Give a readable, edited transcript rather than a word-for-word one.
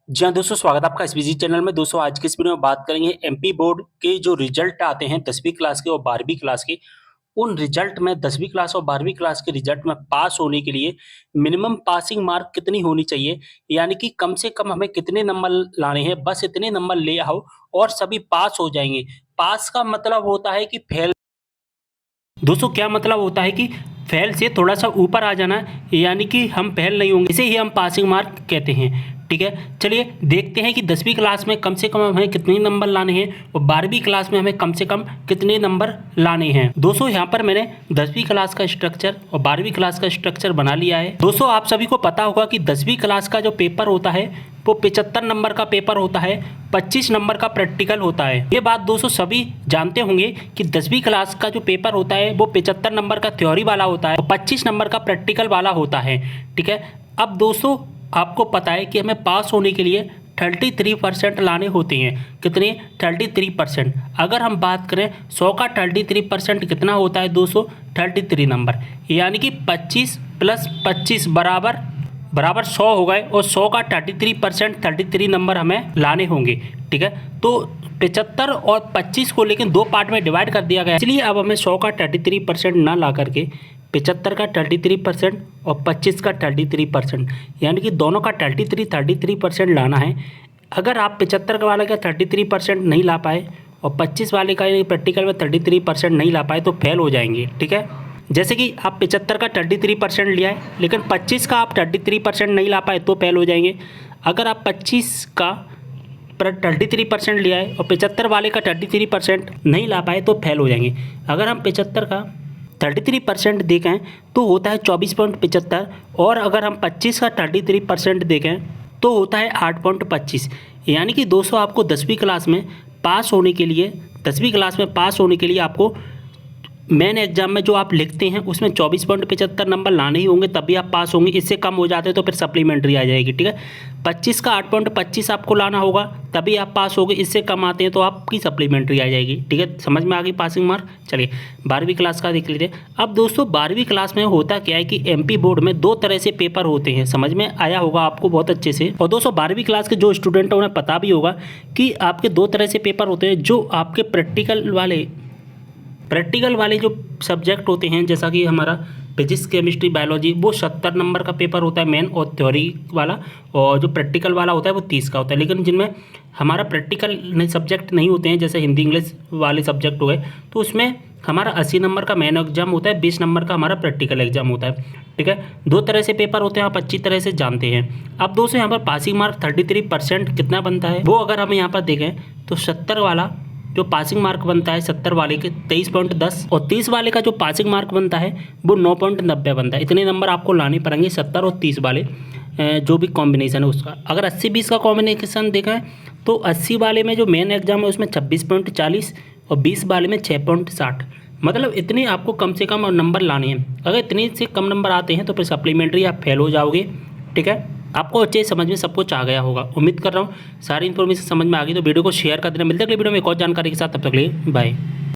जी हाँ दोस्तों, स्वागत है आपका एसबीजी चैनल में। दोस्तों आज की इस वीडियो में बात करेंगे एमपी बोर्ड के जो रिजल्ट आते हैं 10वीं क्लास के और 12वीं क्लास के। उन रिजल्ट में 10वीं क्लास और 12वीं क्लास के रिजल्ट में पास होने के लिए मिनिमम पासिंग मार्क कितनी होनी चाहिए, यानी कि कम से कम हमें कितने नंबर लाने हैं। बस इतने नंबर ले आओ और सभी पास हो जाएंगे। पास का मतलब होता है कि फेल। दोस्तों क्या मतलब होता है कि फेल से थोड़ा सा ऊपर आ जाना, यानी कि हम फेल नहीं होंगे, इसे ही हम पासिंग मार्क कहते हैं। ठीक है, चलिए देखते हैं कि 10वीं क्लास में कम से कम हमें कितने नंबर लाने हैं और 12वीं क्लास में हमें कम से कम कितने नंबर लाने हैं। दोस्तों यहाँ पर मैंने 10वीं क्लास का स्ट्रक्चर और 12वीं क्लास का स्ट्रक्चर बना लिया है। दोस्तों आप सभी को पता होगा कि 10वीं क्लास का जो पेपर होता है वो 75 नंबर का पेपर होता है, 25 नंबर का प्रैक्टिकल होता है। ये बात दोस्तों सभी जानते होंगे कि 10वीं क्लास का जो पेपर होता है वो 75 नंबर का थ्योरी वाला होता है और 25 नंबर का प्रैक्टिकल वाला होता है। ठीक है, अब दोस्तों आपको पता है कि हमें पास होने के लिए 33% लाने होते हैं। कितने? 33%। अगर हम बात करें 100 का 33% कितना होता है दोस्तों? 33 नंबर, यानी कि 25 + 25 बराबर 100 हो गए और 100 का 33% 33 नंबर हमें लाने होंगे। ठीक है, तो 75 और 25 को लेकिन दो पार्ट में डिवाइड कर दिया गया, इसलिए अब हमें 100 का 33% ना ला करके 75 का 33% और 25 का 33%, यानी कि दोनों का 33% लाना है। अगर आप 75 वाले का 33% नहीं ला पाए और 25 वाले का प्रैक्टिकल में 33% नहीं ला पाए तो फेल हो जाएंगे। ठीक है, जैसे कि आप 75 का 33% लिया है लेकिन 25 का आप 33% नहीं ला पाए तो फेल हो जाएंगे। अगर आप 25 का 33% लिया है और 75 वाले का 33% नहीं ला पाए तो फेल हो जाएंगे। अगर हम 75 का 33% देखें तो होता है 24.75 और अगर हम 25 का 33% देखें तो होता है 8.25। यानी कि दोस्तों आपको 10वीं क्लास में पास होने के लिए 10वीं क्लास में पास होने के लिए आपको मेन एग्जाम में जो आप लिखते हैं उसमें 24.75 नंबर लाने ही होंगे, तभी आप पास होंगे। इससे कम हो जाते हैं तो फिर सप्लीमेंट्री आ जाएगी। ठीक है, 25 का 8.25 आपको लाना होगा तभी आप पास होगे, इससे कम आते हैं तो आपकी सप्लीमेंट्री आ जाएगी। ठीक है, समझ में आ गई पासिंग मार्क। चलिए 12वीं क्लास का देख लीजिए। अब दोस्तों 12वीं क्लास में होता क्या है कि एमपी बोर्ड में दो तरह से पेपर होते हैं, समझ में आया होगा आपको बहुत अच्छे से। और दोस्तों 12वीं क्लास के जो स्टूडेंट हैं उन्हें पता भी होगा कि आपके दो तरह से पेपर होते हैं। जो आपके प्रैक्टिकल वाले जो सब्जेक्ट होते हैं, जैसा कि हमारा फिजिक्स, केमिस्ट्री, बायोलॉजी, वो 70 नंबर का पेपर होता है मेन और थ्योरी वाला, और जो प्रैक्टिकल वाला होता है वो 30 का होता है। लेकिन जिनमें हमारा प्रैक्टिकल सब्जेक्ट नहीं होते हैं, जैसे हिंदी इंग्लिश वाले सब्जेक्ट हो गए, तो उसमें हमारा 80 नंबर का मेन एग्जाम होता है, 20 नंबर का हमारा प्रैक्टिकल एग्जाम होता है। ठीक है, दो तरह से पेपर होते हैं, आप अच्छी तरह से जानते हैं। अब दोस्तों यहाँ पर पासिंग मार्क 33% कितना बनता है, वो अगर हम यहाँ पर देखें तो 70 वाला जो पासिंग मार्क बनता है 70 वाले के 23.10 और 30 वाले का जो पासिंग मार्क बनता है वो 9.90 बनता है। इतने नंबर आपको लाने पड़ेंगे 70 और 30 वाले, जो भी कॉम्बिनेशन है उसका। अगर 80-20 का कॉम्बिनेशन देखा है तो 80 वाले में जो मेन एग्जाम है उसमें 26.40 और 20 वाले में 6.60, मतलब इतने आपको कम से कम नंबर लाने हैं। अगर इतने से कम नंबर आते हैं तो फिर सप्लीमेंट्री आप फेल हो जाओगे। ठीक है, आपको अच्छे समझ में सब कुछ आ गया होगा, उम्मीद कर रहा हूँ सारी इन्फॉर्मेशन समझ में आ गई। तो वीडियो को शेयर कर देना। मिलते हैं अगली वीडियो में एक और जानकारी के साथ, तब तक के लिए बाय।